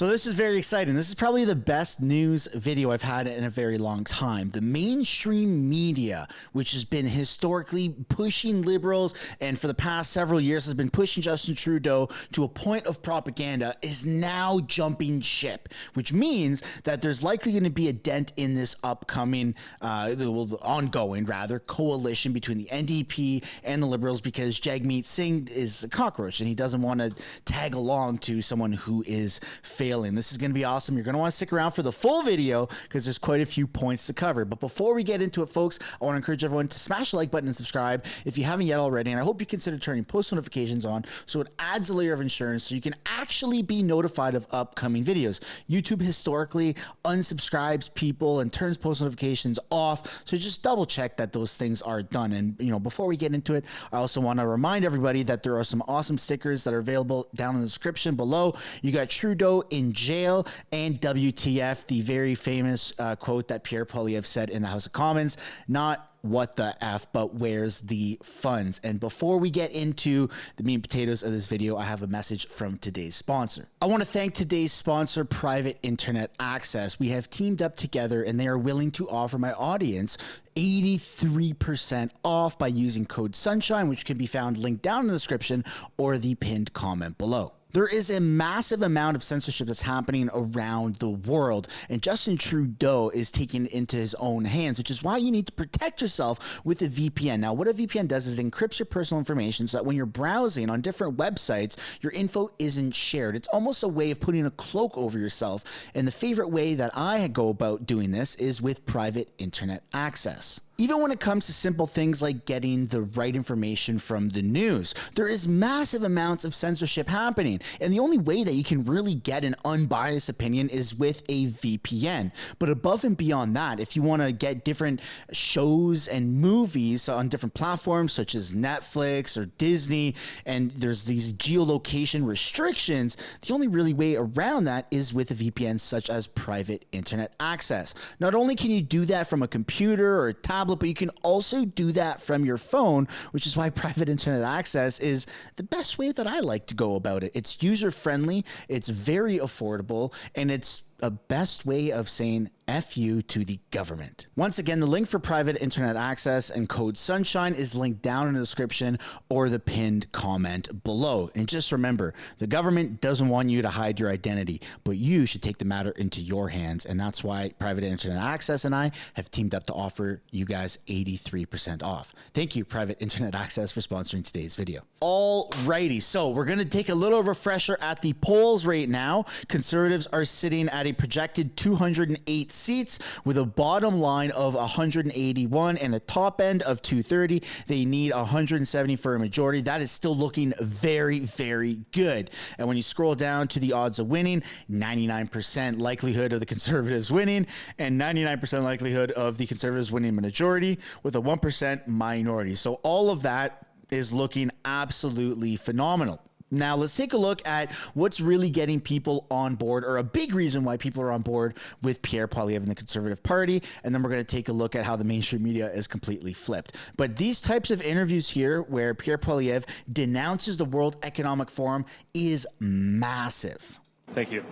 So this is very exciting. This is probably the best news video I've had in a very long time. The mainstream media, which has been historically pushing liberals and for the past several years has been pushing Justin Trudeau to a point of propaganda, is now jumping ship, which means that there's likely going to be a dent in this upcoming, ongoing coalition between the NDP and the Liberals, because Jagmeet Singh is a cockroach and he doesn't want to tag along to someone who is failing. This is going to be awesome. You're going to want to stick around for the full video because there's quite a few points to cover. But before we get into it, folks, I want to encourage everyone to smash the like button and subscribe if you haven't yet already. And I hope you consider turning post notifications on so it adds a layer of insurance so you can actually be notified of upcoming videos. YouTube historically unsubscribes people and turns post notifications off. So just double check that those things are done. And, before we get into it, I also want to remind everybody that there are some awesome stickers that are available down in the description below. You got Trudeau in jail and WTF, the very famous quote that Pierre Poilievre said in the House of Commons, not what the F, but where's the funds? And before we get into the meat and potatoes of this video, I have a message from today's sponsor. I want to thank today's sponsor, Private Internet Access. We have teamed up together and they are willing to offer my audience 83% off by using code SUNSHINE, which can be found linked down in the description or the pinned comment below. There is a massive amount of censorship that's happening around the world, and Justin Trudeau is taking it into his own hands, which is why you need to protect yourself with a VPN. Now, what a VPN does is it encrypts your personal information so that when you're browsing on different websites, your info isn't shared. It's almost a way of putting a cloak over yourself, and the favorite way that I go about doing this is with private internet access. Even when it comes to simple things like getting the right information from the news, there is massive amounts of censorship happening. And the only way that you can really get an unbiased opinion is with a VPN. But above and beyond that, if you want to get different shows and movies on different platforms such as Netflix or Disney, and there's these geolocation restrictions, the only really way around that is with a VPN such as private internet access. Not only can you do that from a computer or a tablet, but you can also do that from your phone, which is why private internet access is the best way that I like to go about it. It's user-friendly, it's very affordable, and it's a best way of saying F you to the government. Once again, the link for private internet access and code SUNSHINE is linked down in the description or the pinned comment below. And just remember, the government doesn't want you to hide your identity, but you should take the matter into your hands. And that's why Private Internet Access and I have teamed up to offer you guys 83% off. Thank you, Private Internet Access, for sponsoring today's video. Alrighty, so we're going to take a little refresher at the polls right now. Conservatives are sitting at a projected 208 seats with a bottom line of 181 and a top end of 230. They need 170 for a majority. That is still looking very, very good. And when you scroll down to the odds of winning, 99% likelihood of the Conservatives winning and 99% likelihood of the Conservatives winning majority with a 1% minority. So all of that is looking absolutely phenomenal. Now, let's take a look at what's really getting people on board, or a big reason why people are on board with Pierre Poilievre and the Conservative Party. And then we're going to take a look at how the mainstream media is completely flipped. But these types of interviews here where Pierre Poilievre denounces the World Economic Forum is massive. Thank you.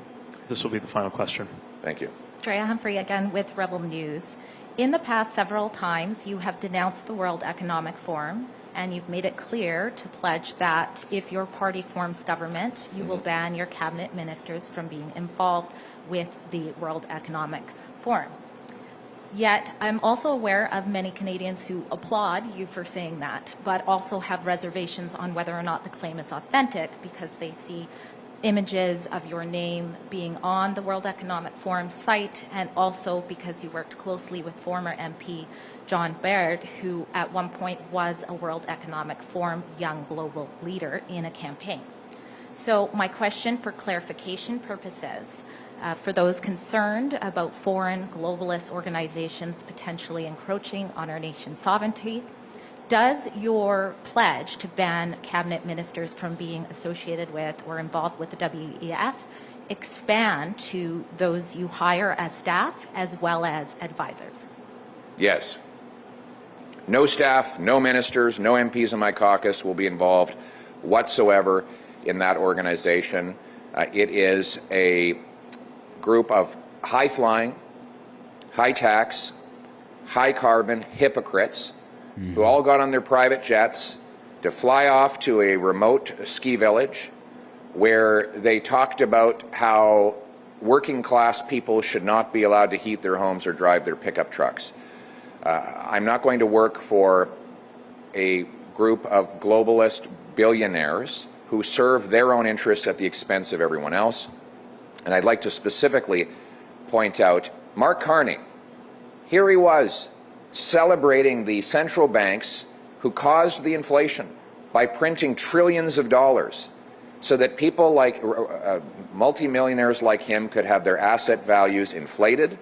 This will be the final question. Thank you. Drea Humphrey again with Rebel News. In the past several times, you have denounced the World Economic Forum, and you've made it clear to pledge that if your party forms government, you will ban your cabinet ministers from being involved with the World Economic Forum. Yet, I'm also aware of many Canadians who applaud you for saying that, but also have reservations on whether or not the claim is authentic because they see images of your name being on the World Economic Forum site, and also because you worked closely with former MP John Baird, who at one point was a World Economic Forum young global leader in a campaign. So my question for clarification purposes, for those concerned about foreign globalist organizations potentially encroaching on our nation's sovereignty, does your pledge to ban cabinet ministers from being associated with or involved with the WEF expand to those you hire as staff as well as advisors? Yes. No staff, no ministers, no MPs in my caucus will be involved whatsoever in that organization. It is a group of high-flying, high-tax, high-carbon hypocrites who all got on their private jets to fly off to a remote ski village where they talked about how working-class people should not be allowed to heat their homes or drive their pickup trucks. I'm not going to work for a group of globalist billionaires who serve their own interests at the expense of everyone else. And I'd like to specifically point out Mark Carney. Here he was celebrating the central banks who caused the inflation by printing trillions of dollars so that people like multimillionaires like him could have their asset values inflated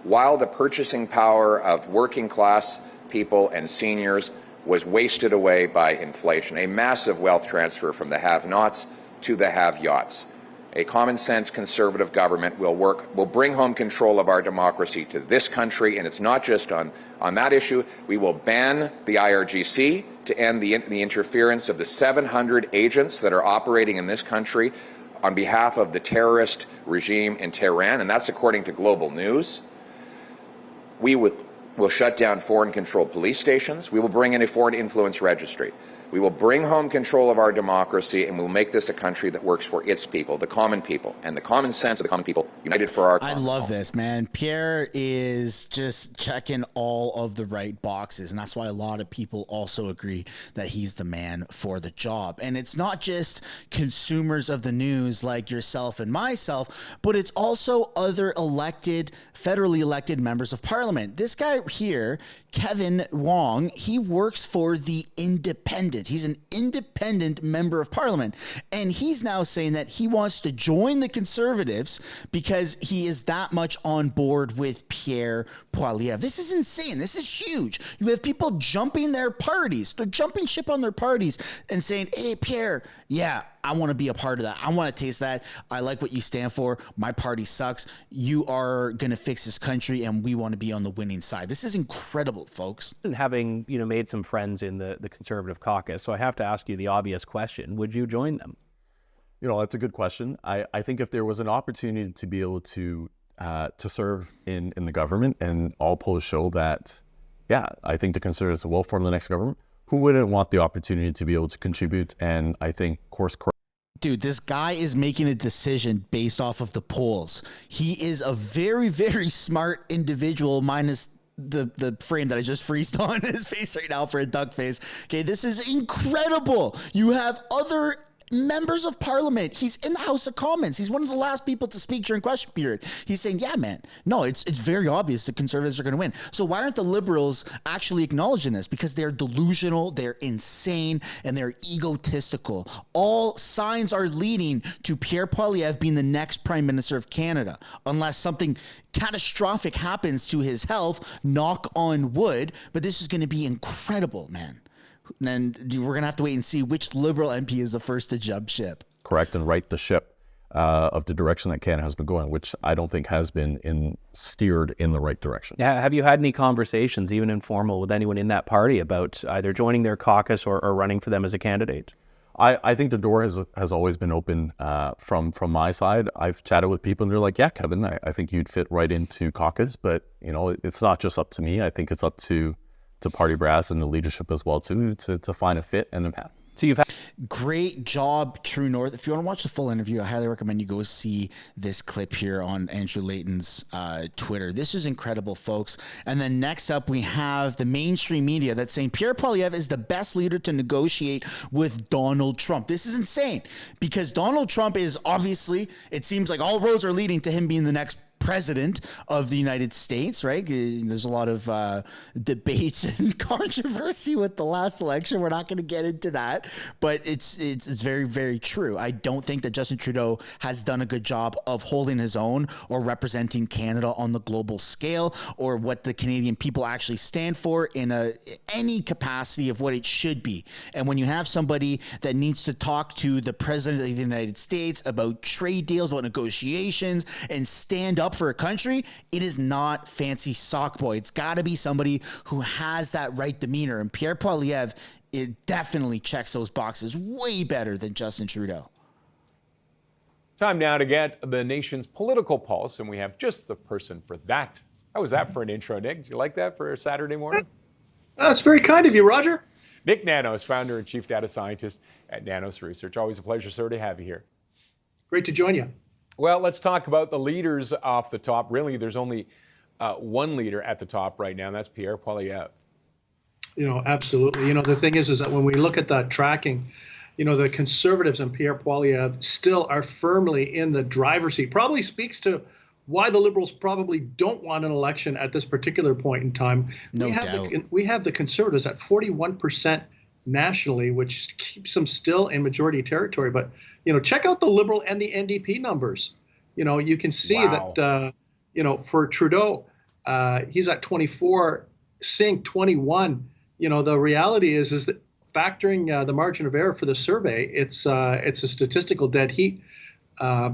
while the purchasing power of working class people and seniors was wasted away by inflation. A massive wealth transfer from the have-nots to the have-yachts. A common-sense conservative government will bring home control of our democracy to this country, and it's not just on that issue. We will ban the IRGC to end the interference of the 700 agents that are operating in this country on behalf of the terrorist regime in Tehran, and that's according to Global News. We'll shut down foreign-controlled police stations. We will bring in a foreign influence registry. We will bring home control of our democracy, and we'll make this a country that works for its people, the common people, and the common sense of the common people united for our I love this, man. Pierre is just checking all of the right boxes, and that's why a lot of people also agree that he's the man for the job. And it's not just consumers of the news like yourself and myself, but it's also other federally elected members of parliament. This guy here, Kevin Wong, he works for the Independent. He's an independent member of parliament, and he's now saying that he wants to join the Conservatives because he is that much on board with Pierre Poilievre. This is insane. This is huge. You have people jumping their parties. They're jumping ship on their parties and saying, hey, Pierre, yeah, I want to be a part of that. I want to taste that. I like what you stand for. My party sucks. You are going to fix this country, and we want to be on the winning side. This is incredible, folks. And having, made some friends in the Conservative caucus, so I have to ask you the obvious question. Would you join them? That's a good question. I think if there was an opportunity to be able to serve in the government, and all polls show that, yeah, I think the Conservatives will form the next government, who wouldn't want the opportunity to be able to contribute and I think course correct? Dude, this guy is making a decision based off of the polls. He is a very, very smart individual, minus the frame that I just freezed on his face right now for a duck face. Okay, this is incredible. You have other members of parliament. He's in the House of Commons. He's one of the last people to speak during question period. He's saying, yeah, man, no, it's very obvious the Conservatives are going to win. So why aren't the Liberals actually acknowledging this? Because they're delusional, they're insane, and they're egotistical. All signs are leading to Pierre Poilievre being the next Prime Minister of Canada, unless something catastrophic happens to his health, knock on wood. But this is going to be incredible, man. And we're going to have to wait and see which Liberal MP is the first to jump ship. Correct, and right the ship of the direction that Canada has been going, which I don't think has been steered in the right direction. Yeah, have you had any conversations, even informal, with anyone in that party about either joining their caucus or running for them as a candidate? I think the door has always been open from my side. I've chatted with people and they're like, yeah, Kevin, I think you'd fit right into caucus, but it's not just up to me. I think it's up to party brass and the leadership as well too, to find a fit and a path. So you've had great job, True North. If you want to watch the full interview, I highly recommend you go see this clip here on Andrew Layton's Twitter. This is incredible, folks. And then next up, we have the mainstream media that's saying Pierre Poilievre is the best leader to negotiate with Donald Trump. This is insane because Donald Trump is obviously, it seems like all roads are leading to him being the next president of the United States, right? There's a lot of debates and controversy with the last election. We're not going to get into that, but it's very, very true. I don't think that Justin Trudeau has done a good job of holding his own or representing Canada on the global scale, or what the Canadian people actually stand for in any capacity of what it should be. And when you have somebody that needs to talk to the president of the United States about trade deals, about negotiations, and stand up for a country, it is not fancy sock boy. It's got to be somebody who has that right demeanor. And Pierre Poilievre, it definitely checks those boxes way better than Justin Trudeau. Time now to get the nation's political pulse, and we have just the person for that. How was that for an intro, Nick? Did you like that for a Saturday morning? That's very kind of you, Roger. Nick Nanos, founder and chief data scientist at Nanos Research. Always a pleasure, sir, to have you here. Great to join you. Well, let's talk about the leaders off the top. Really, there's only one leader at the top right now, and that's Pierre Poilievre. Absolutely. The thing is that when we look at that tracking, the Conservatives and Pierre Poilievre still are firmly in the driver's seat. Probably speaks to why the Liberals probably don't want an election at this particular point in time. No doubt. We have the Conservatives at 41% nationally, which keeps them still in majority territory. But, check out the Liberal and the NDP numbers. You can see that, for Trudeau, he's at 24, Singh 21. The reality is that factoring the margin of error for the survey, it's a statistical dead heat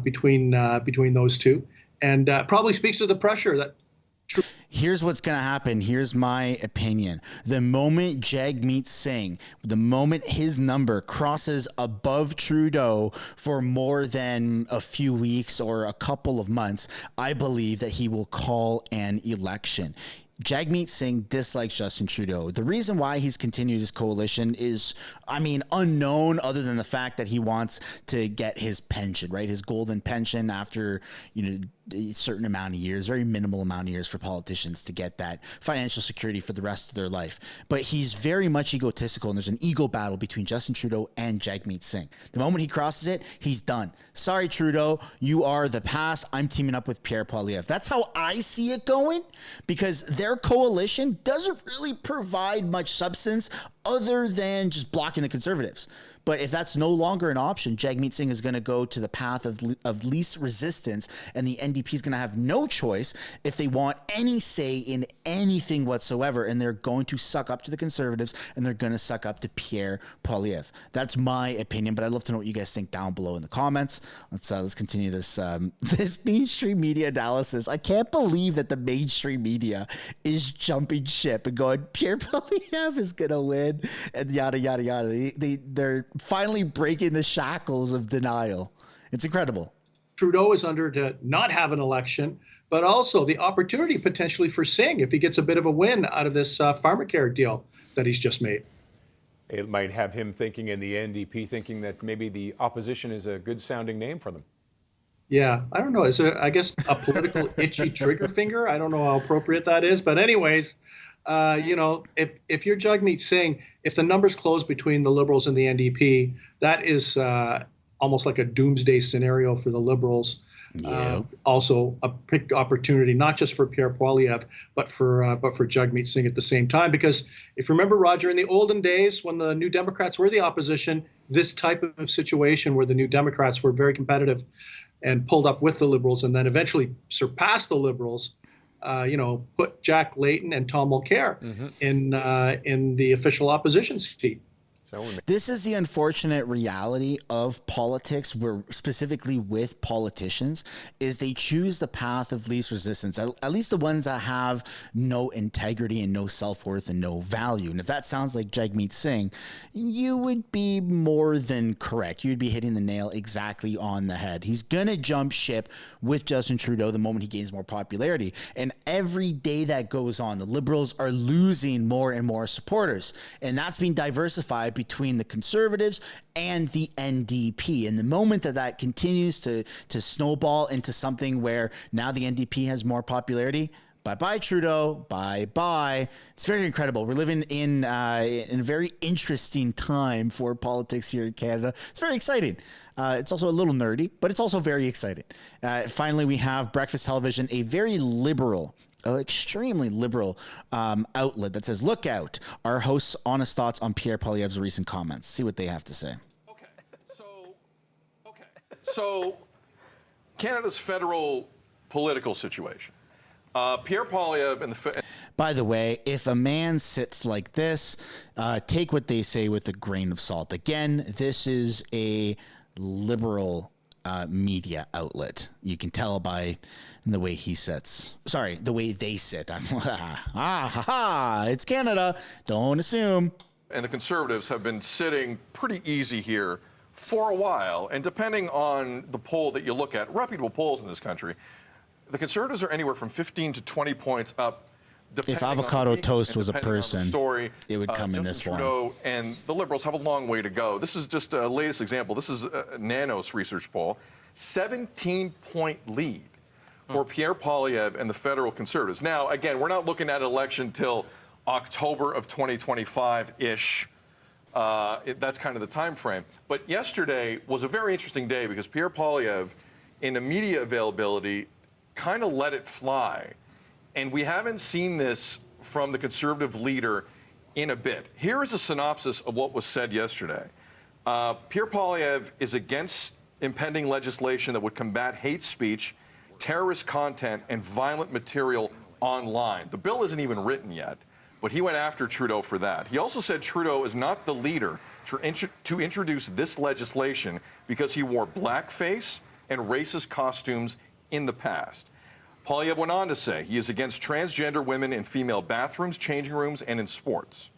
between those two. And probably speaks to the pressure that. Here's what's going to happen. Here's my opinion. The moment Jagmeet Singh, the moment his number crosses above Trudeau for more than a few weeks or a couple of months, I believe that he will call an election. Jagmeet Singh dislikes Justin Trudeau. The reason why he's continued his coalition is, unknown, other than the fact that he wants to get his pension, right? His golden pension after, a certain amount of years, very minimal amount of years for politicians to get that financial security for the rest of their life. But he's very much egotistical, and there's an ego battle between Justin Trudeau and Jagmeet Singh. The moment he crosses it, he's done. Sorry, Trudeau, you are the past. I'm teaming up with Pierre Poilievre. That's how I see it going, because their coalition doesn't really provide much substance other than just blocking the Conservatives. But if that's no longer an option, Jagmeet Singh is going to go to the path of least resistance, and the NDP is going to have no choice if they want any say in anything whatsoever, and they're going to suck up to the Conservatives, and they're going to suck up to Pierre Poilievre. That's my opinion, but I'd love to know what you guys think down below in the comments. Let's continue this this mainstream media analysis. I can't believe that the mainstream media is jumping ship and going, Pierre Poilievre is going to win, and yada, yada, yada. They're finally breaking the shackles of denial. It's incredible. Trudeau is under to not have an election, but also the opportunity potentially for Singh if he gets a bit of a win out of this pharmacare deal that he's just made. It might have him thinking, and the NDP thinking, that maybe the opposition is a good sounding name for them. Yeah, I don't know. Is it, I guess, a political itchy trigger finger? I don't know how appropriate that is. But anyways, if you're Jagmeet Singh, if the numbers close between the Liberals and the NDP, that is almost like a doomsday scenario for the Liberals. Yeah. Also a big opportunity, not just for Pierre Poilievre, but for Jagmeet Singh at the same time. Because if you remember, Roger, in the olden days when the New Democrats were the opposition, this type of situation where the New Democrats were very competitive and pulled up with the Liberals and then eventually surpassed the Liberals, put Jack Layton and Tom Mulcair in the official opposition seat. This is the unfortunate reality of politics, where specifically with politicians, is they choose the path of least resistance, at least the ones that have no integrity and no self-worth and no value. And if that sounds like Jagmeet Singh, you would be more than correct. You'd be hitting the nail exactly on the head. He's going to jump ship with Justin Trudeau the moment he gains more popularity. And every day that goes on, the Liberals are losing more and more supporters. And that's being diversified between the Conservatives and the NDP. And the moment that continues to snowball into something where now the NDP has more popularity, bye-bye Trudeau, bye-bye. It's very incredible. We're living in a very interesting time for politics here in Canada. It's very exciting. It's also a little nerdy, but it's also very exciting. Finally, we have Breakfast Television, a very liberal, extremely liberal outlet that says, look out, our hosts' honest thoughts on Pierre Poilievre's recent comments. See what they have to say. So Canada's federal political situation. Pierre Poilievre and the... By the way, if a man sits like this, take what they say with a grain of salt. Again, this is a liberal media outlet. You can tell by the way he sits. Sorry, the way they sit. It's Canada. Don't assume. And the Conservatives have been sitting pretty easy here for a while, and depending on the poll that you look at, reputable polls in this country, the Conservatives are anywhere from 15 to 20 points up. If avocado toast was a person, story, it would come in this form. Trudeau and the Liberals have a long way to go. This is just a latest example. This is a Nanos research poll. 17-point lead for Pierre Poilievre and the federal Conservatives. Now, again, we're not looking at an election till October of 2025-ish. That's kind of the time frame. But yesterday was a very interesting day because Pierre Poilievre, in the media availability, kind of let it fly. And we haven't seen this from the Conservative leader in a bit. Here is a synopsis of what was said yesterday. Pierre Poilievre is against impending legislation that would combat hate speech, terrorist content, and violent material online. The bill isn't even written yet, but he went after Trudeau for that. He also said Trudeau is not the leader to introduce this legislation because he wore blackface and racist costumes in the past. Poilievre went on to say he is against transgender women in female bathrooms, changing rooms, and in sports.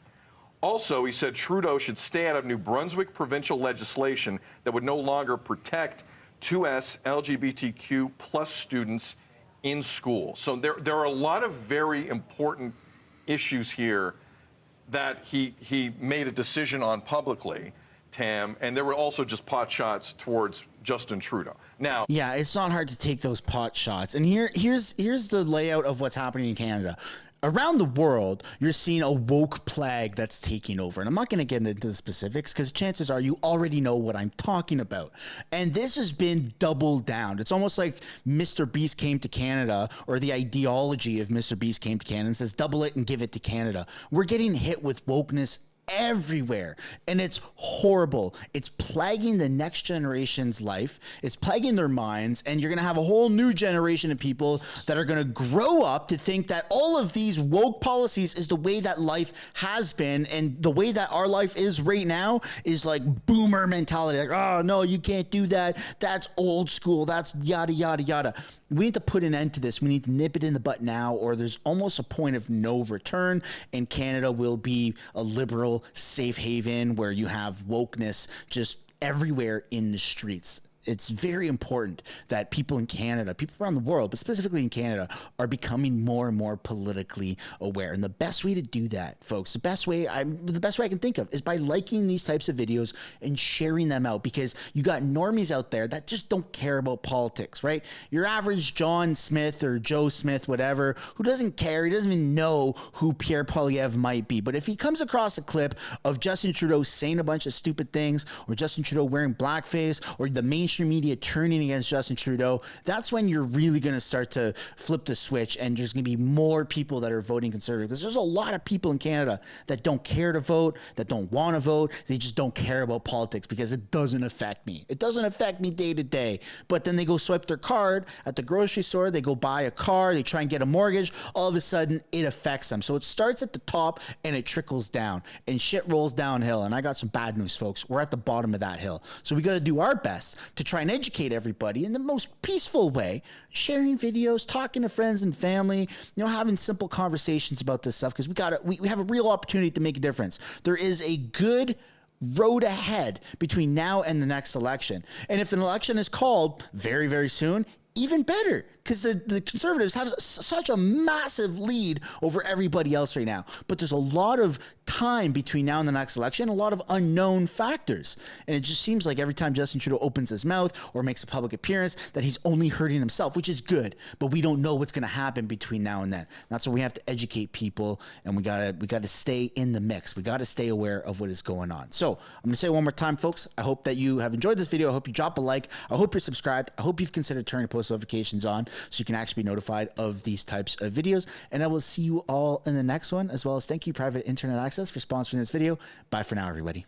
Also, he said Trudeau should stay out of New Brunswick provincial legislation that would no longer protect 2S LGBTQ plus students in school. So there are a lot of very important issues here that he made a decision on publicly, Tam, and there were also just pot shots towards Justin Trudeau. Now, yeah, it's not hard to take those pot shots. And here's the layout of what's happening in Canada. Around the world, you're seeing a woke plague that's taking over. And I'm not going to get into the specifics because chances are you already know what I'm talking about. And this has been doubled down. It's almost like Mr. Beast came to Canada, or the ideology of Mr. Beast came to Canada and says, double it and give it to Canada. We're getting hit with wokeness everywhere, and it's horrible. It's plaguing the next generation's life. It's plaguing their minds, and you're going to have a whole new generation of people that are going to grow up to think that all of these woke policies is the way that life has been, and the way that our life is right now is like boomer mentality. Like, oh no, you can't do that. That's old school. That's yada, yada, yada. We need to put an end to this. We need to nip it in the butt now, or there's almost a point of no return, and Canada will be a liberal safe haven where you have wokeness just everywhere in the streets. It's very important that people in Canada, people around the world, but specifically in Canada, are becoming more and more politically aware. And the best way to do that, folks, the best way I can think of is by liking these types of videos and sharing them out, because you got normies out there that just don't care about politics, right? Your average John Smith or Joe Smith, whatever, who doesn't care, he doesn't even know who Pierre Poilievre might be. But if he comes across a clip of Justin Trudeau saying a bunch of stupid things, or Justin Trudeau wearing blackface, or the mainstream media turning against Justin Trudeau, that's when you're really going to start to flip the switch, and there's going to be more people that are voting Conservative, because there's a lot of people in Canada that don't care to vote, that don't want to vote. They just don't care about politics because it doesn't affect me. It doesn't affect me day to day. But then they go swipe their card at the grocery store, they go buy a car, they try and get a mortgage, all of a sudden it affects them. So it starts at the top and it trickles down, and shit rolls downhill. And I got some bad news, folks. We're at the bottom of that hill. So we got to do our best to try and educate everybody in the most peaceful way, sharing videos, talking to friends and family, having simple conversations about this stuff, because we have a real opportunity to make a difference. There is a good road ahead between now and the next election. And if an election is called very, very soon, even better, because the Conservatives have such a massive lead over everybody else right now. But there's a lot of time between now and the next election, a lot of unknown factors. And it just seems like every time Justin Trudeau opens his mouth or makes a public appearance that he's only hurting himself, which is good. But we don't know what's going to happen between now and then. That's why we have to educate people, and we gotta stay in the mix. We got to stay aware of what is going on. So I'm going to say it one more time, folks. I hope that you have enjoyed this video. I hope you drop a like. I hope you're subscribed. I hope you've considered turning post notifications on so you can actually be notified of these types of videos. And I will see you all in the next one, as well as thank you, Private Internet Access, for sponsoring this video. Bye for now, everybody.